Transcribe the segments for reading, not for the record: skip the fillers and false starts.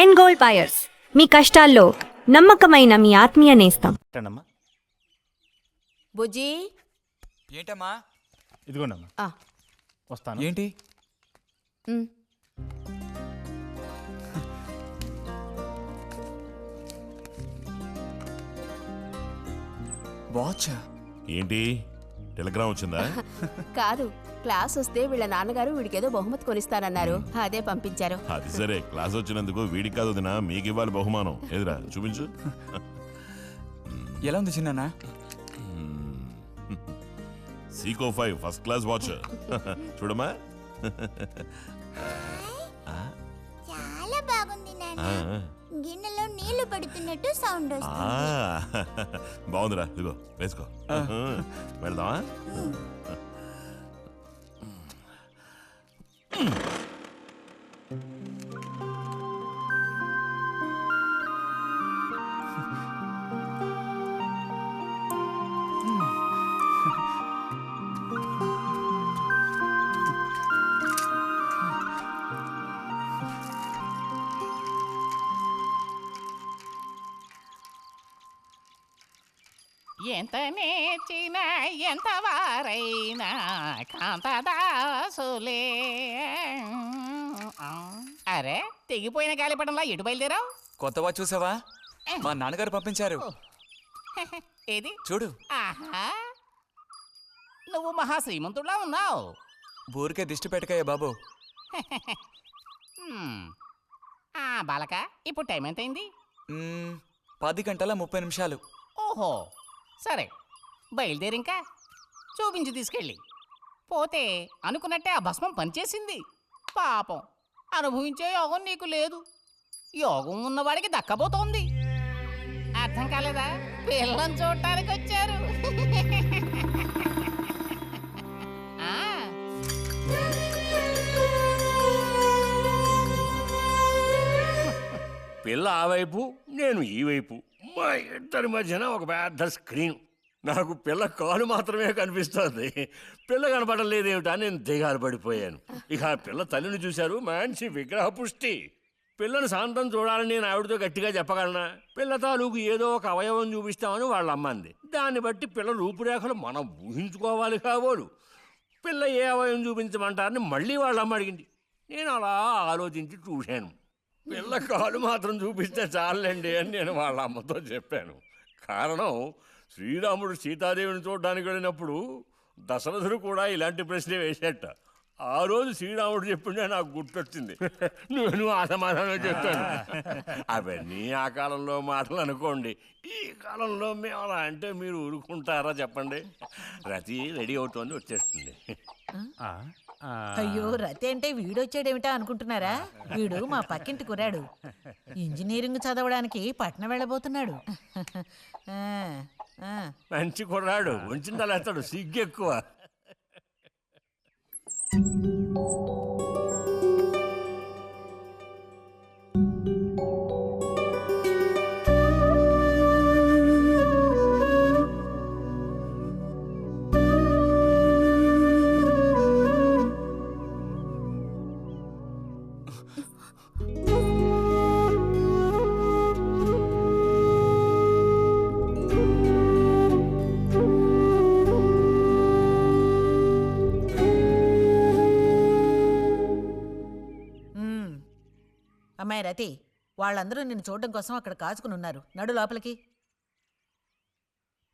End goal buyers, మీ కష్టాల్లో నమ్మకమైన మీ ఆత్మీయ నేస్తం. బుజ్జి ఏంటమ్మా? ఇదిగోండమ్మా, వస్తాను. ఏంటి? వాచా? ఏంటి టెలిగ్రామ్ వచ్చిందా? కాదు, క్లాస్ వస్తే వీళ్ళ నాన్నగారు వీడికేదో బహుమతి కొనిస్తానన్నారు, అదే పంపించారు. అది సరే, క్లాస్ వచ్చినందుకు వీడికి కాదు వదినా, మీకు ఇవ్వాలి బహుమానం. ఎదురా చూపించు. ఎలా ఉంది చిన్న? Seeko 5 first class watch. చూడమ్మా. చాలా బాగుంది నాన్న. గిన్నెలో నీళ్లు పడుతున్నట్టు సౌండ్ వస్తుంది. బాగుందిరా, ఇదిగో వేసుకో. వెళ్దామా? ఎంత నేర్చిన ఎంత వారైనా కాంతదాసులే. అరే, తెగిపోయిన గాలిపటంలా ఎటు బయలుదేరావు? కొత్త వాచ్ చూసావా? మా నాన్నగారు పంపించారు. ఏది చూడు. ఆహా, నువ్వు మహా శ్రీమంతుడులా ఉన్నావు. ఊరికే దిష్టి పెట్టకాయ బాబు. బాలక, ఇప్పుడు టైం ఎంతైంది? 10:30 ఓహో, సరే బయలుదేరి. ఇంకా చూపించి తీసుకెళ్ళి. పోతే అనుకున్నట్టే ఆ భస్మం పనిచేసింది. పాపం, అనుభవించే యోగం నీకు లేదు. యోగం ఉన్నవాడికి దక్కబోతోంది. అర్థం కాలేదా? పిల్లని చూడటానికి వచ్చారు. పిల్ల ఆ వైపు, నేను ఈ వైపు, మా ఇద్దరి మధ్యన ఒక పెద్ద స్క్రీన్. నాకు పిల్ల కాలు మాత్రమే కనిపిస్తుంది. పిల్ల కనపడడం లేదేమిటా నేను దిగాలు పడిపోయాను. ఇక ఆ పిల్ల తల్లిని చూశారు, మంచి విగ్రహ పుష్టి. పిల్లను శాంతం చూడాలని నేను ఆవిడతో గట్టిగా చెప్పగలనా? పిల్ల తాలూకు ఏదో ఒక అవయవం చూపిస్తామని వాళ్ళ అమ్మంది. దాన్ని బట్టి పిల్ల రూపురేఖలు మనం ఊహించుకోవాలి కాబోలు. పిల్ల ఏ అవయవం చూపించమంటారని మళ్ళీ వాళ్ళ అమ్మ అడిగింది. నేను అలా ఆలోచించి చూశాను. పిల్ల కాలు మాత్రం చూపిస్తే చాలండి అని నేను వాళ్ళ అమ్మతో చెప్పాను. కారణం, శ్రీరాముడు సీతాదేవిని చూడడానికి వెళ్ళినప్పుడు దశరథుడు కూడా ఇలాంటి ప్రశ్నే వేసేట. ఆ రోజు శ్రీరాముడు చెప్పిండే నాకు గుర్తొచ్చింది. నేను ఆ సమాధానం చెప్పాను. అవన్నీ ఆ కాలంలో మాటలు అనుకోండి. ఈ కాలంలో మేము అలా అంటే మీరు ఊరుకుంటారా చెప్పండి? రతి రెడీ అవుతోంది, వచ్చేస్తుంది. అయ్యో, రతి అంటే వీడొచ్చాడేమిటా అనుకుంటున్నారా? వీడు మా పక్కింటి కురాడు. ఇంజనీరింగ్ చదవడానికి పట్నం వెళ్ళబోతున్నాడు. మంచి కుర్రాడు, ఉంచిందా లేస్తాడు, సిగ్గెక్కువ. అమ్మాయి రతి, వాళ్ళందరూ నిన్ను చూడడం కోసం అక్కడ కాచుకుని ఉన్నారు. నడు లోపలికి.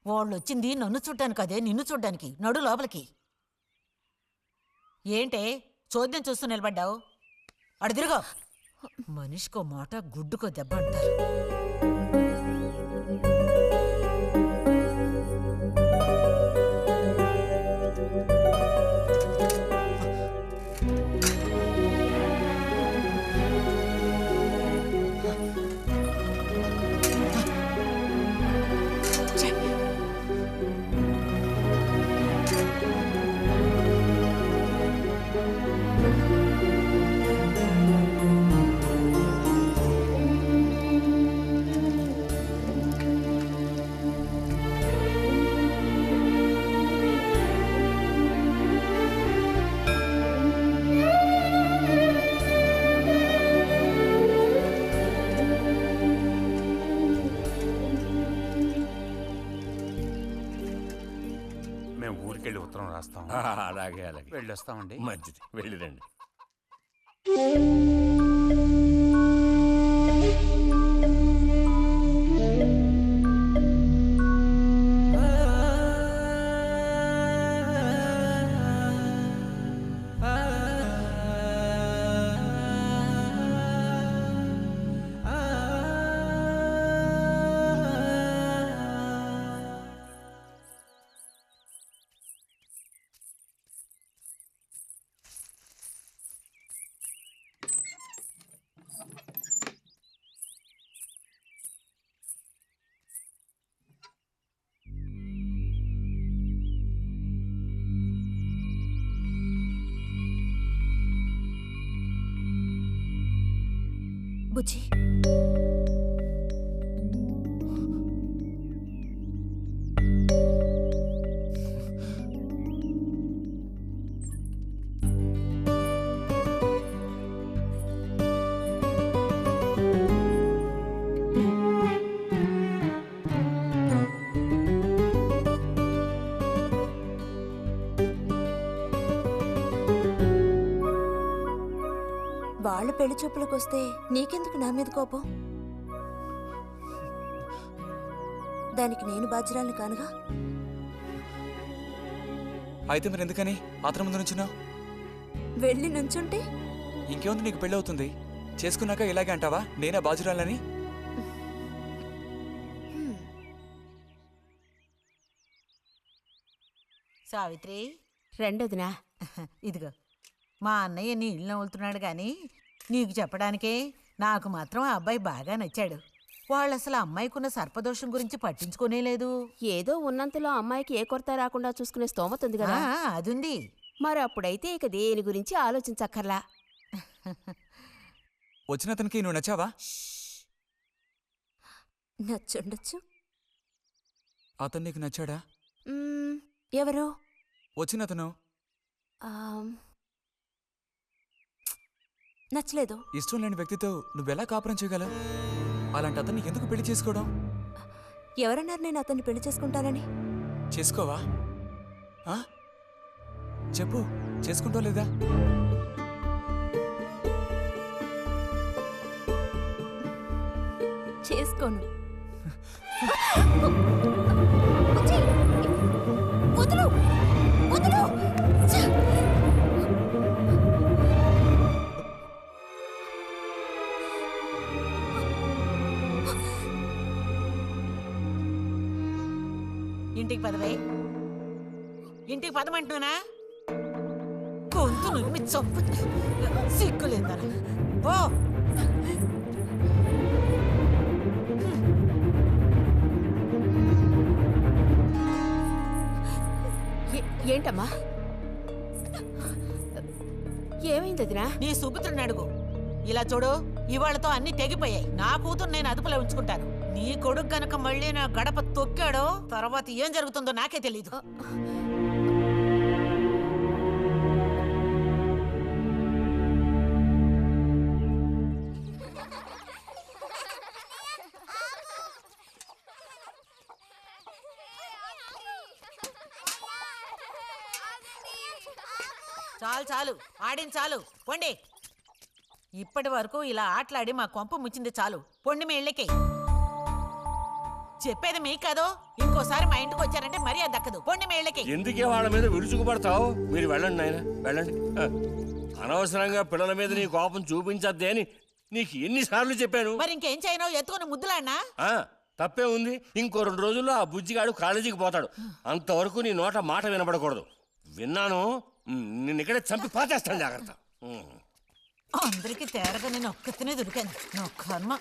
వాళ్ళు వచ్చింది నన్ను చూడ్డానికి, అదే నిన్ను చూడ్డానికి. నడు లోపలికి. ఏంటే చోద్యం చూస్తూ నిలబడ్డావు? అడు తిరుగో. మనిషికో మాట, గుడ్డుకో దెబ్బ అంటారు. ఊరికి వెళ్ళి ఉత్తరం రాస్తాం. అలాగే అలాగే వెళ్ళొస్తామండి. మంచిది, వెళ్ళిరండి. బుజ్జి వాళ్ళ పెళ్లి చూపులకు వస్తే నీకెందుకు నా మీద కోపం? దానికి నేను బాధ్యురాలిని కానుగా. అయితే మరి ఎందుకని అతని ముందు నుంచున్నావు? వెళ్ళి నుంచుంటే ఇంకేముంది, నీకు పెళ్ళి అవుతుంది. చేసుకున్నాక ఇలాగే అంటావా నేనే బాజురాలని? సావిత్రి, రెండోదినా ఇదిగో మా అన్నయ్య నీ ఇల్లు నవ్వులుతున్నాడు కానీ నీకు చెప్పడానికే నాకు మాత్రం ఆ అబ్బాయి బాగా నచ్చాడు. వాళ్ళు అసలు అమ్మాయికున్న సర్పదోషం గురించి పట్టించుకోనే లేదు. ఏదో ఉన్నంతలో అమ్మాయికి ఏ కొరత రాకుండా చూసుకునే స్తోమత ఉంది కదా. అదుంది. మరి అప్పుడైతే ఇక దేని గురించి ఆలోచించక్కర్లా. వచ్చిన అతనికి నువ్వు నచ్చావా? నచ్చుండొచ్చు. అతను నీకు నచ్చాడా? ఎవరు? వచ్చిన అతను నచ్చలేదు. ఇష్టం లేని వ్యక్తితో నువ్వెలా కాపురం చేయగలవు? అలాంటి అతన్ని ఎందుకు పెళ్లి చేసుకోవడం? ఎవరన్నారు నేను అతన్ని పెళ్లి చేసుకుంటానని? చేసుకోవా? చెప్పు, చేసుకుంటావు లేదా? చేసుకోను. ఇంటికి పదవే. ఇంటికి పదమంటున్నానా? గొంతు నువ్వు చంపు. సిగ్గులేదా? ఓ ఏంటమ్మా, ఏమైంది వదినా? నీ సుపుత్రుని అడుగు. ఇలా చూడు, ఇవాళతో అన్ని తెగిపోయాయి. నా కూతురు నేను అదుపులో ఉంచుకుంటాను. నీ కొడుకు గనక మళ్ళీ నా గడప తొక్కాడో తర్వాత ఏం జరుగుతుందో నాకే తెలీదు. చాలు చాలు, ఆడిన చాలు, పొండి. ఇప్పటి వరకు ఇలా ఆటలాడి మా కొంప ముచ్చింది చాలు. పొండి మీ ఇళ్ళకి. చెప్పేది మీ కాదో, ఇంకోసారి మా ఇంటికి వచ్చారంటే మర్యాద దక్కదు. పొండి మీ ఇళ్ళకి. ఎందుకే వాళ్ళ మీద విరుచుకుపడతావు? మీరు వెళ్ళండి నాయన, వెళ్ళండి. అనవసరంగా పిల్లల మీద నీ కోపం చూపించద్దే అని నీకు ఎన్నిసార్లు చెప్పాను. మరి ఇంకేం చేయను? ఎత్తుకుని ముద్దులాడినా? తప్పే ఉంది. ఇంకో 2 రోజుల్లో ఆ బుజ్జిగాడు కాలేజీకి పోతాడు. అంతవరకు నీ నోట మాట వినపడకూడదు. విన్నాను, నిన్ను ఇక్కడే చంపి పాతేస్తాను, జాగ్రత్త. అందరికి తేరగా నేను ఒక్కతినే దొరికాను. నా కర్మ.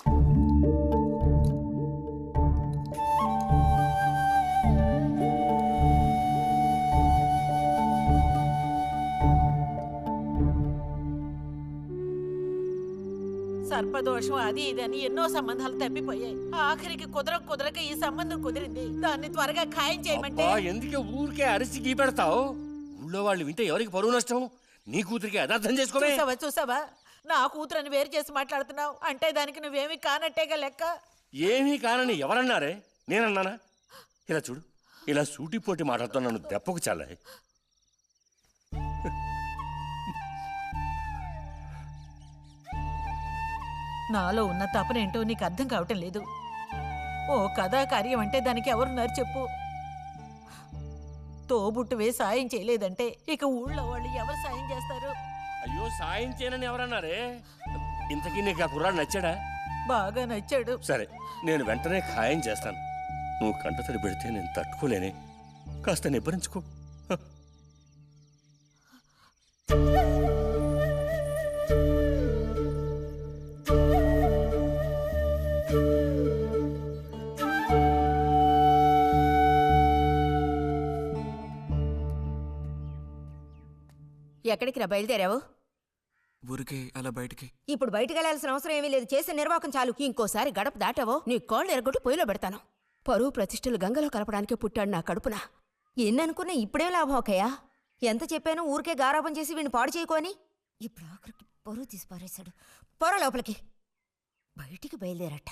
సర్పదోషం అది ఇది అని ఎన్నో సంబంధాలు తప్పిపోయాయి. ఆఖరికి కుదరక ఈ సంబంధం కుదిరింది. దాన్ని త్వరగా ఖాయం చేయమంటే. ఎందుకే ఊరికే అరిసి గీపెడతావు? ఊళ్ళో వాళ్ళు వింటే ఎవరికి పరువు నష్టం? నీ కూతురికి అదర్థం చేసుకోవే. చూసావా, నా కూతురని వేరు చేసి మాట్లాడుతున్నావు. అంటే దానికి నువ్వేమీ కానట్టేగా లెక్క. ఏమీ కానని ఎవరన్నారే? నేనన్నానా? ఇలా చూడు, ఇలా సూటిపోటి మాటలతో నన్ను దెప్పకు చాలా. నాలో ఉన్న తపనేంటో నీకు అర్థం కావటం లేదు. ఓ కథా కార్యం అంటే దానికి ఎవరున్నారు చెప్పు? తోబుట్టువే సాయం చేయలేదంటే ఇక ఊళ్ళో వాళ్ళు ఎవరు సాయం చేస్తారు? అయ్యో సాయం చేయనని ఎవరన్నారే? ఇంతకీ నీకు ఆ కుర్రాడు నచ్చాడా? బాగా నచ్చాడు. సరే, నేను వెంటనే ఖాయం చేస్తాను. నువ్వు కంటతడి పెడితే నేను తట్టుకోలేనే. కాస్త నిబ్బరించుకో. ఎక్కడికి రా బయలుదేరావు? ఊరికే అలా బయటికి. ఇప్పుడు బయటికి వెళ్ళాల్సిన అవసరం ఏమీ లేదు. చేసే నిర్వాకం చాలు. ఇంకోసారి గడప దాటావో నీ కాళ్ళు ఎరగొట్టి పొయ్యిలో పెడతాను. పరువు ప్రతిష్టలు గంగలో కలపడానికే పుట్టాడు నా కడుపున. ఎన్ననుకున్నా ఇప్పుడేం లాభం ఒకయ్యా? ఎంత చెప్పాను ఊరికే గారాపం చేసి వీడిని పాడు చేయకోని. ఇప్పుడు ఆఖరికి పొరువు తీసి పారేశాడు. పొర లోపలికి. బయటికి బయలుదేరట.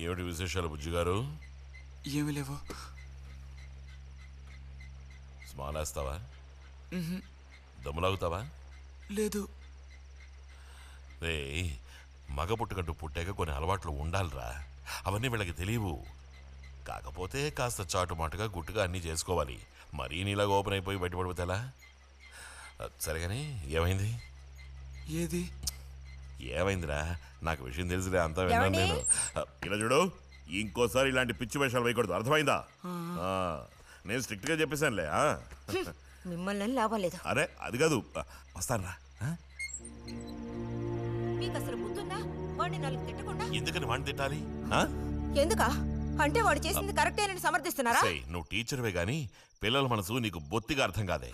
ఏమిటి విశేషాలు బుజ్జిగారు? ఏమీ లేవు. స్మాలేస్తావా? దమ్ములాగుతావా? లేదు. రే, మగ పుట్టుకంటూ పుట్టాక కొన్ని అలవాట్లు ఉండాలిరా. అవన్నీ వీళ్ళకి తెలియవు. కాకపోతే కాస్త చాటుమాటుగా గుట్టుగా అన్నీ చేసుకోవాలి. మరీ నీలాగా ఓపెన్ అయిపోయి బయటపడిపోతే ఎలా? సరేగాని ఏమైంది? ఏది? ఏమైందిరా? నాకు విషయం తెలిసిలే, అంతా విన్నాను నేను. ఇలా చూడు, ఇంకోసారి ఇలాంటి పిచ్చి వేషాలు వేయకూడదు, అర్థమైందా? నేను స్ట్రిక్ట్గా చెప్పేశానులే. మిమ్మల్ని లాభం లేదు. అరే అది కాదు, వస్తానురా. మీకు అసలు బుద్ధుందా? వాడిని నాలుగు తిట్టకుండా. ఎందుకని వాడిని తిట్టాలి? ఎందుకా? అంటే వాడు చేసింది కరెక్టేనని సమర్థిస్తున్నారా? నువ్వు టీచర్వే గాని పిల్లల మనసు నీకు బొత్తిగా అర్థం కాదే.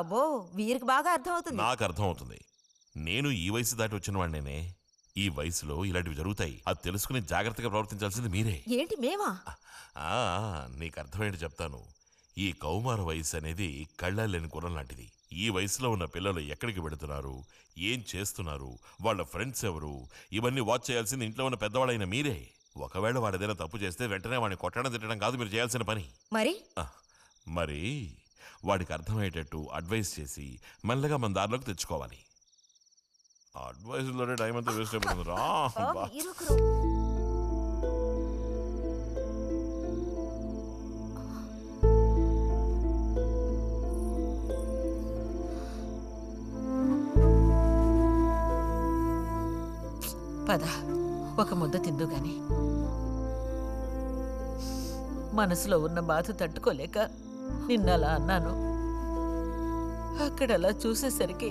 అబ్బో, వీరికి బాగా అర్థం అవుతుంది. నాకు అర్థం అవుతుంది. నేను ఈ వయసు దాటి వచ్చిన వాడినేనే. ఈ వయసులో ఇలాంటివి జరుగుతాయి. అది తెలుసుకుని జాగ్రత్తగా ప్రవర్తించాల్సింది మీరే. ఏంటి మేమా? నీకు అర్థమేంటి చెప్తాను. ఈ కౌమార వయసు అనేది కళ్ళలేని కుర్రం లాంటిది. ఈ వయసులో ఉన్న పిల్లలు ఎక్కడికి వెళుతున్నారు, ఏం చేస్తున్నారు, వాళ్ళ ఫ్రెండ్స్ ఎవరు, ఇవన్నీ వాచ్ చేయాల్సింది ఇంట్లో ఉన్న పెద్దవాళ్ళైన మీరే. ఒకవేళ వాడు ఏదైనా తప్పు చేస్తే వెంటనే వాడిని కొట్టడం తిట్టడం కాదు మీరు చేయాల్సిన పని. మరి వాడికి అర్థమయ్యేటట్టు అడ్వైస్ చేసి మెల్లగా మన దారిలోకి తెచ్చుకోవాలి. అడ్వైస్లోనే టైం అంతా వేస్ట్ అయిపోతుంది రా. పద, ఒక ముద్ద తిందు గాని. మనసులో ఉన్న బాధ తట్టుకోలేక నిన్నలా అన్నాను. అక్కడలా చూసేసరికి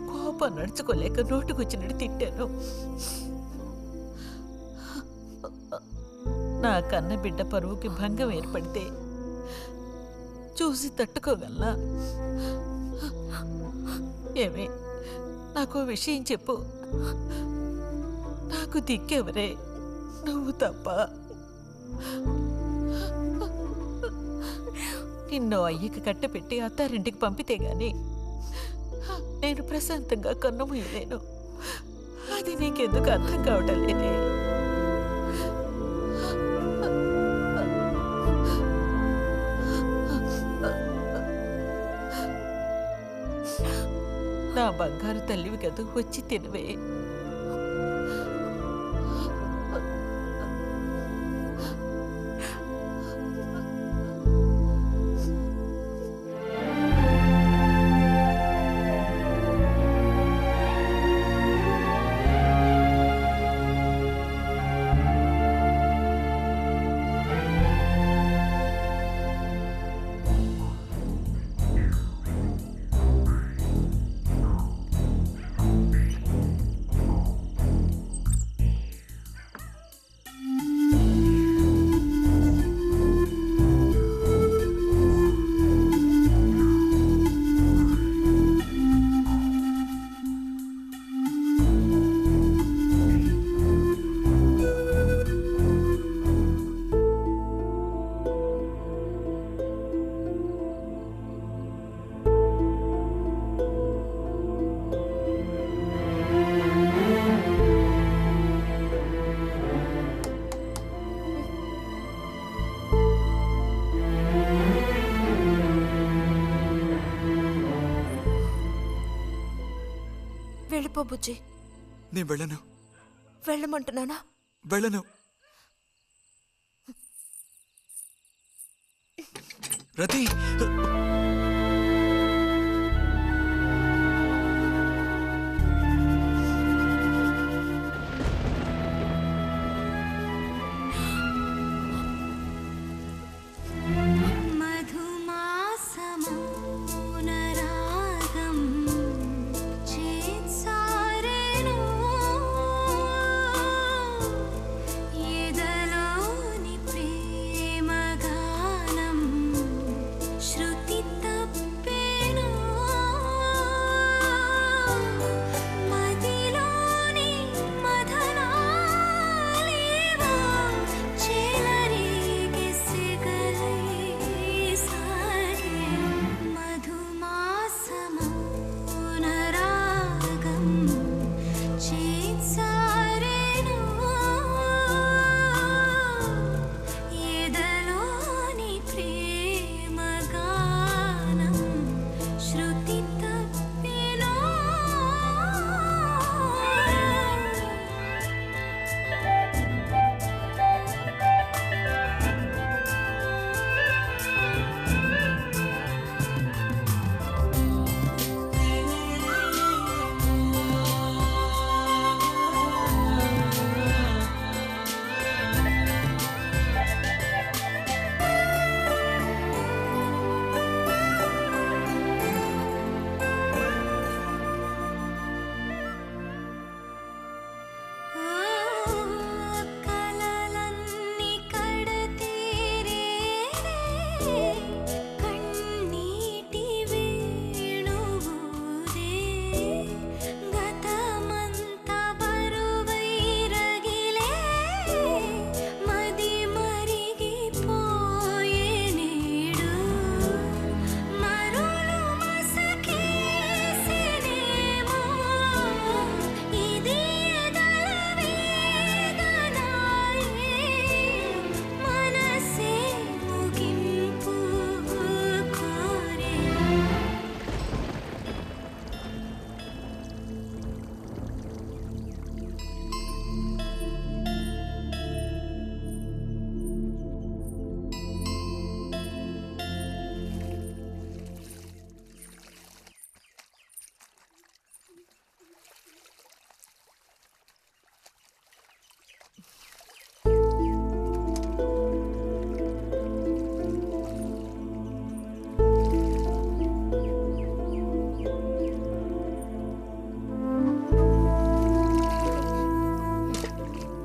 కోపం నడుచుకోలేక నోటుకొచ్చినట్టు తిట్టాను. నా కన్న బిడ్డ పరువుకి భంగం ఏర్పడితే చూసి తట్టుకోగలనా? ఏమే, నాకు విషయం చెప్పు. నాకు దిక్కెవరే? నువ్వు తప్ప. నిన్ను అయ్యకి కట్టపెట్టి అత్తారింటికి పంపితే గాని నేను ప్రశాంతంగా కన్నుమూయలేను. అది నీకెందుకు అర్థం కావటం లేదే? నా బంగారు తల్లివి కదూ, వచ్చి తినవే. వెళ్ళిపో బుజ్జి. నేను వెళ్ళను. వెళ్ళమంటున్నానా? వెళ్ళను. రతి,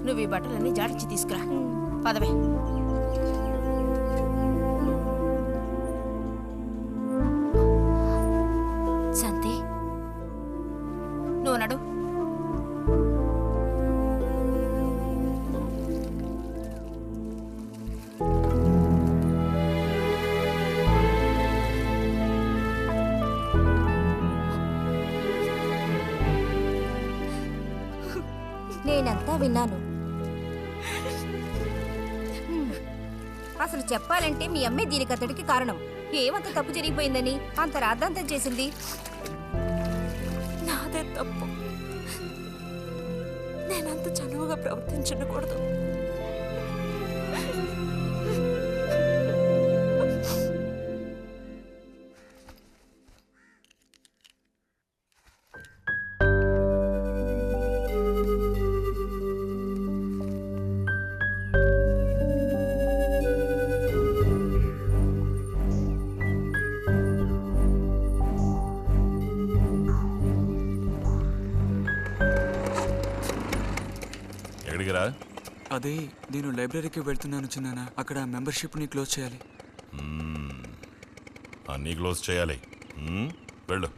నువ్వు ఈ బట్టలన్నీ జాడించి తీసుకురా. పదవే. శాంతి, నువ్వు నడు. నేనంతా విన్నాను. అసలు చెప్పాలంటే మీ అమ్మే దీనికి అతడికి కారణం. ఏమంత తప్పు జరిగిపోయిందని అంత రాద్ధాంతం చేసింది? నాదే తప్పు. నేనంత చనువుగా ప్రవర్తించకూడదు. అదే నేను లైబ్రరీకి వెళ్తున్నాను చిన్నానా. అక్కడ మెంబర్షిప్ని క్లోజ్ చేయాలి. అన్నీ క్లోజ్ చేయాలి. వెళ్ళు.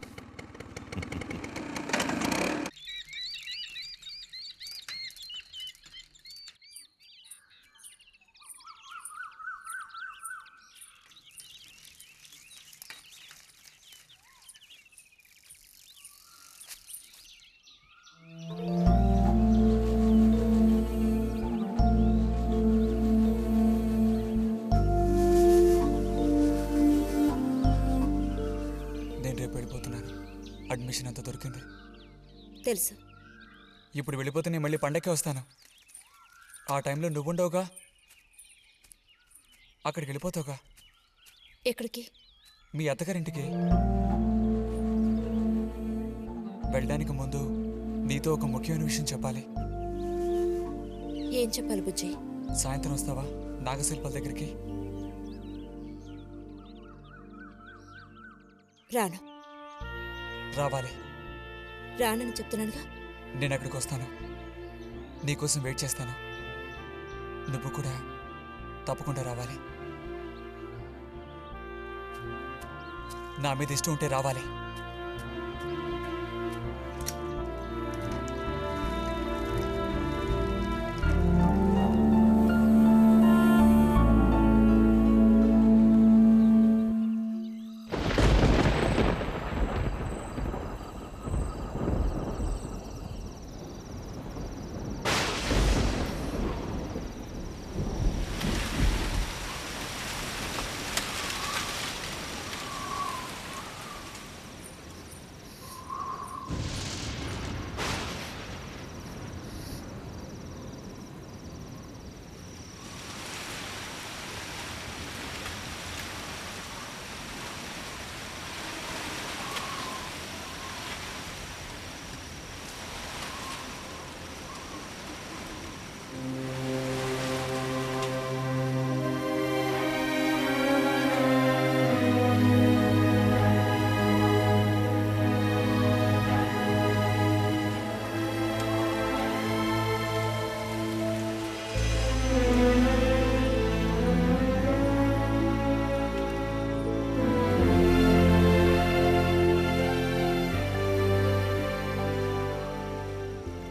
అడ్మిషన్ అంతా దొరికింది. తెలుసు. ఇప్పుడు వెళ్ళిపోతే నేను మళ్ళీ పండక్కి వస్తాను. ఆ టైంలో నువ్వుండవుగా, అక్కడికి వెళ్ళిపోతావుగా. ఎక్కడికి? మీ అత్తగారింటికి. వెళ్ళడానికి ముందు నీతో ఒక ముఖ్యమైన విషయం చెప్పాలి. ఏం చెప్పాలి బుజ్జి? సాయంత్రం వస్తావా నాగశిల్పాల దగ్గరికి? రాను. రావాలి. రానని చెప్తున్నానుగా. నేను అక్కడికి వస్తాను, నీకోసం వెయిట్ చేస్తాను. నువ్వు కూడా తప్పకుండా రావాలి. నా మీద ఇష్టం ఉంటే రావాలి.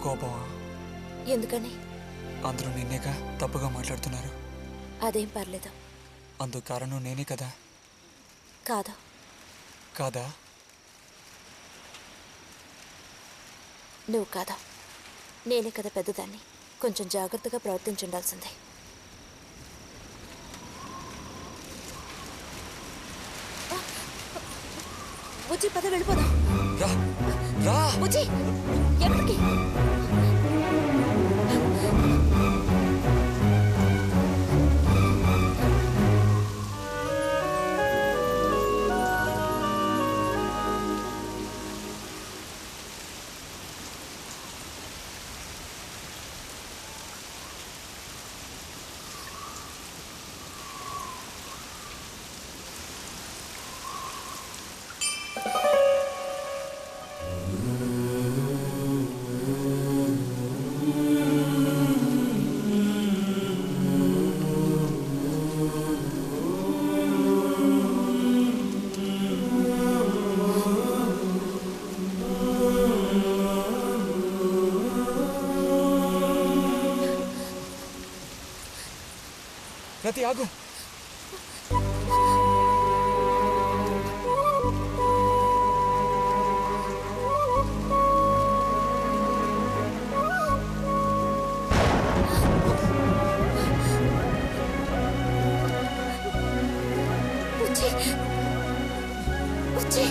కోపమా? ఎందుకని? అందరూ నిన్నేగా తప్పుగా మాట్లాడుతున్నారు. అదేం పర్లేదు. అందుకు కారణం నేనే కదా. కాదు. కాదా? నువ్వు కాదా, నేనే కదా పెద్దదాన్ని. కొంచెం జాగ్రత్తగా ప్రవర్తించుండాల్సిందే. బుజ్జి పద వెళ్ళిపోదాం. రా రా. బుజ్జి ఎక్కడికి? రతి ఆగు. బుజ్జి బుజ్జి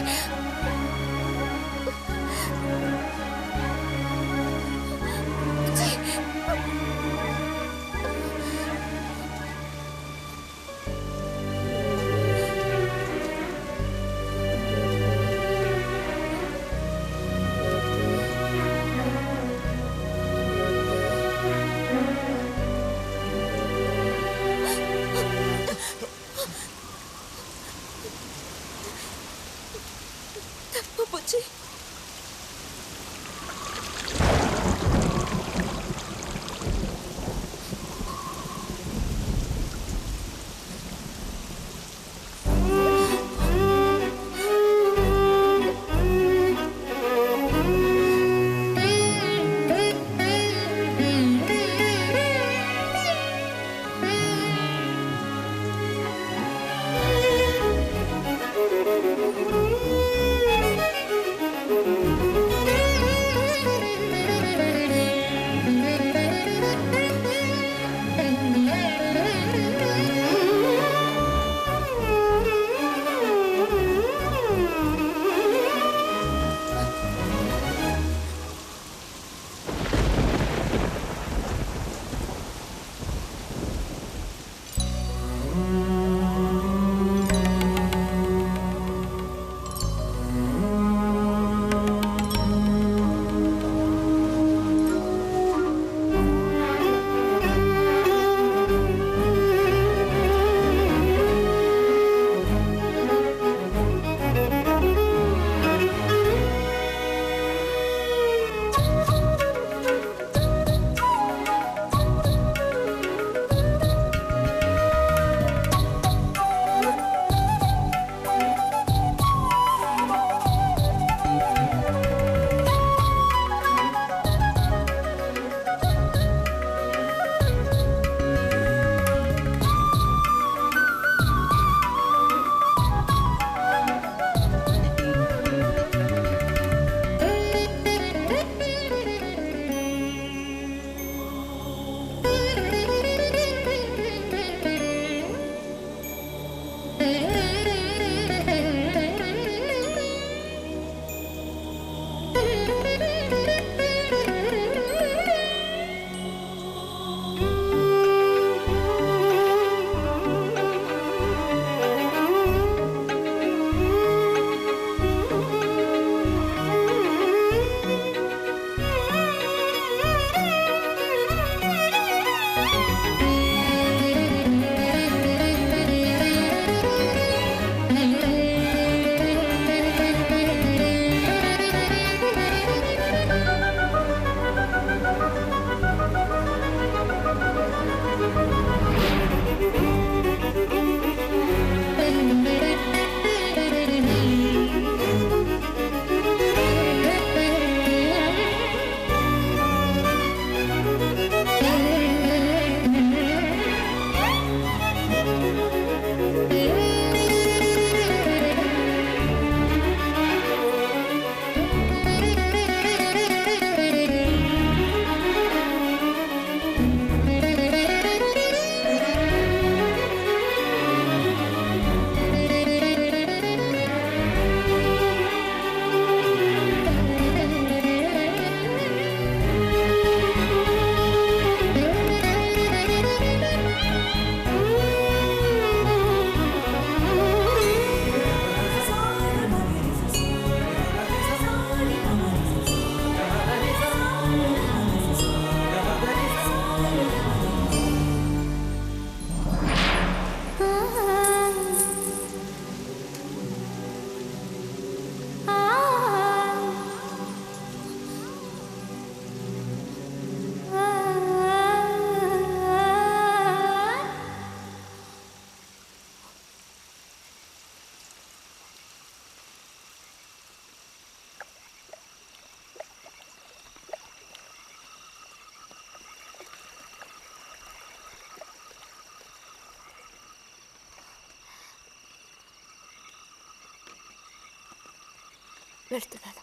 వెళ్తున్నాను.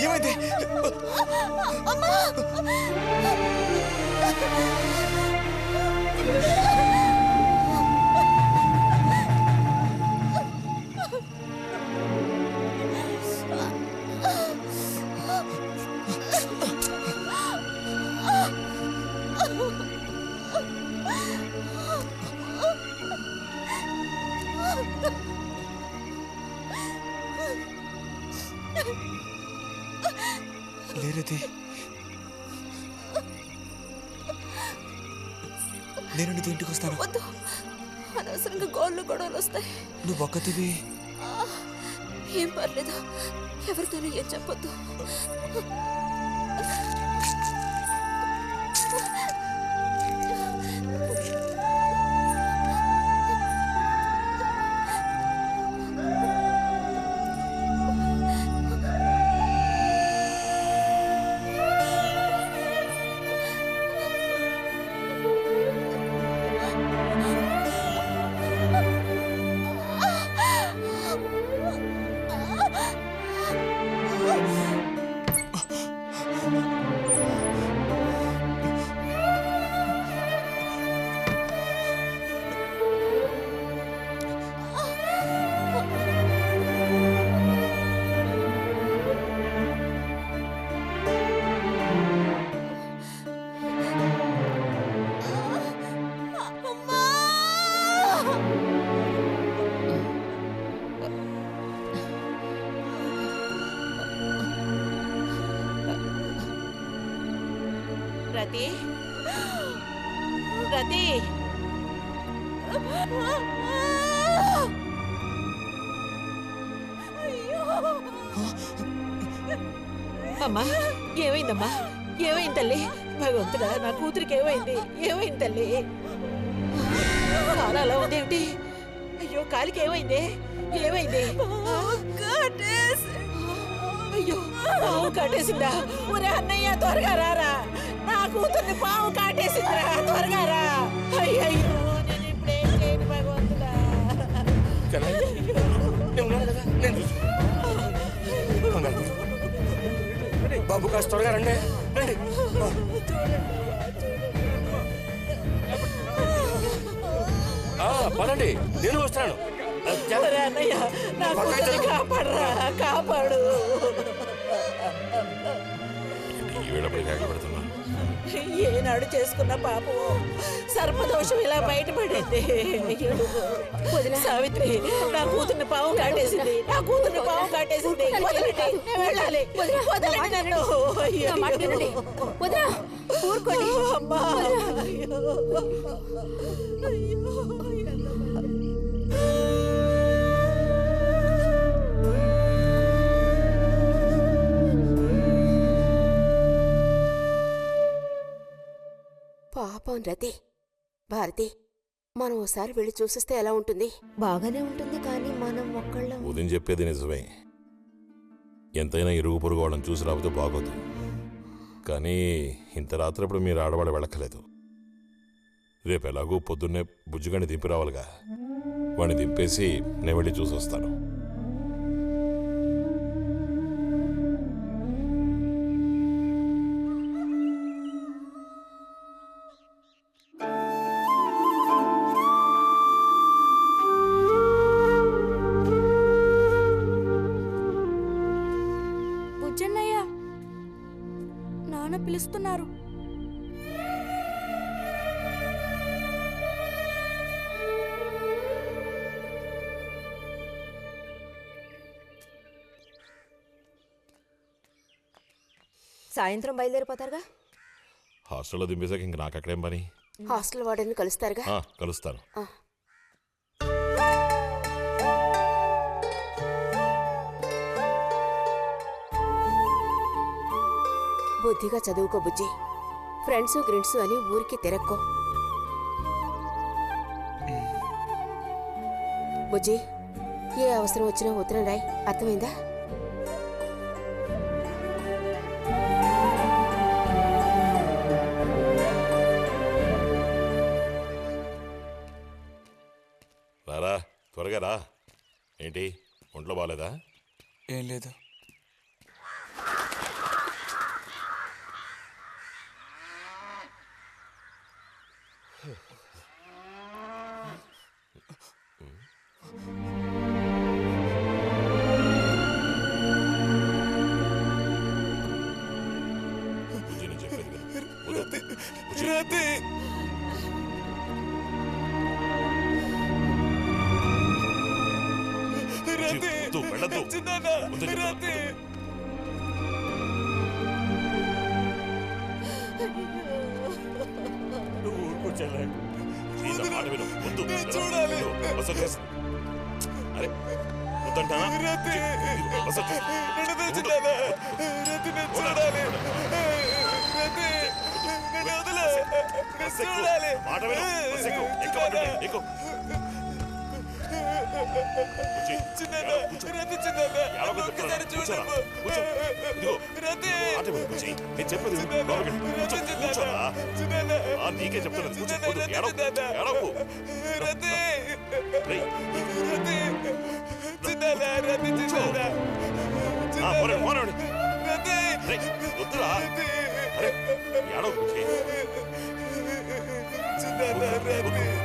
ఏమైంది? లేరది, నేను నీతో ఇంటికి వస్తాను. వద్దు, అనవసరంగా గోళ్ళు గొడవలు వస్తాయి. నువ్వు ఒక్కతివి. ఏం పర్లేదు, ఎవరితోనూ ఏం చెప్పొద్దు. రతి, రతి, అమ్మా ఏమైందమ్మా? ఏమైంది తల్లి? భగవంతుడా, నా కూతురికి ఏమైంది? ఏమైంది తల్లి? కాలు అలా ఉందేమిటి? అయ్యో, కాలికి ఏమైంది? ఏమైంది? అయ్యో, పాము కాటేసిందా? ఒరే అన్నయ్య, త్వరగా రారా, నా కూతుర్ని పాము కాటేసిందిరా, త్వరగా రా. అయ్యో, నేను ఇప్పుడేం చేయను భగవంతుడా. బాబు కాస్త త్వరగా రండి. పదండి, నేను వస్తాను. ఒరే అన్నయ్య, నా కూతుర్ని కాపాడరా, కాపాడు. ఏనాడు చేసుకున్న పాపం సర్పదోషం ఇలా బయటపడింది. సావిత్రి, నా కూతుర్ని పాము కాటేసింది, నా కూతుర్ని పాము కాటేసింది. వదలండి, నేను వెళ్ళాలి. వదలండి నన్ను. ఊరుకోండి అమ్మా. పాపం రతి. భారతి, మనం ఓసారి వెళ్ళి చూసిస్తే ఎలా ఉంటుంది? బాగానే ఉంటుంది, కానీ మనం ఒక్కళ్ళం. ఉదయం చెప్పేది నిజమే. ఎంతైనా ఇరుగు పొరుగు వాళ్ళని చూసి రాకపోతే బాగోదు. కానీ ఇంత రాత్రప్పుడు మీరు ఆడవాళ్ళు వెళ్ళక్కలేదు. రేపు ఎలాగూ పొద్దున్నే బుజ్జిగాని దింపి రావాలిగా. వాడిని దింపేసి నేను వెళ్ళి చూసి వస్తాను. బుజ్జన్నయ్య, నాన్న పిలుస్తున్నారు. సాయంత్రం బయలుదేరిపోతారుగా? హాస్టల్లో దింపేశాక ఇంక నాకు అక్కడేం పని? హాస్టల్ వార్డెన్ కలుస్తారుగా? కలుస్తాను. బుద్ధిగా చదువుకో బుజ్జి. ఫ్రెండ్స్ గ్రిడ్స్ అని ఊరికి తిరక్కో. బుజ్జి, ఏ అవసరం వచ్చినా ఉత్తరం రాయి, అర్థమైందా? త్వరగా రా. ఏంటి ఒంట్లో బాగాలేదా? ఏం లేదు. బుజ్జి, నేను చెప్పేది విను. వదలు. బుజ్జి. బుజ్జి, వద్దు, వెళ్ళొద్దు. వద్దు చెప్తున్నా. నువ్వు ఊరుకో చెల్లె. ఈ నా మాట విను. వద్దు. ఇదిగో, బస్సు వచ్చేసి. అరే వద్దంటానా? ఇదిగో, బస్సు వచ్చేసి. బస్సు ఎక్కు. మాట విను. బస్సు ఎక్కు. ఎక్కమంటుంటే ఎక్కు. బుజ్జి, ఏడవకు చెప్తున్నాను. కూర్చోరా. కూర్చో. ఇదిగో, మాట విను బుజ్జి. నేను చెప్పేది విను. లోపలికి వెళ్ళు. కూర్చో. కూర్చోరా. నీకే చెప్తున్నాను. కూర్చో. వద్దు. ఏడవకు. ఏడవకు. రేయ్. కూర్చో. పోరండి, పోరండి. రేయ్, వద్దురా. అరే ఏడవకు బుజ్జి. వద్దు.